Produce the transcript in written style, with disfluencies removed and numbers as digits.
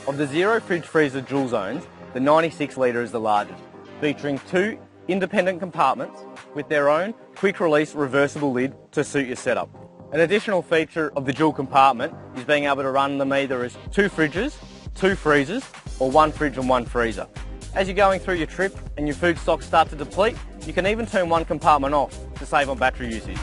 Of the zero fridge freezer dual zones, the 96 litre is the largest, featuring 2 independent compartments with their own quick release reversible lid to suit your setup. An additional feature of the dual compartment is being able to run them either as 2 fridges, 2 freezers, or 1 fridge and 1 freezer. As you're going through your trip and your food stocks start to deplete, you can even turn one compartment off to save on battery usage.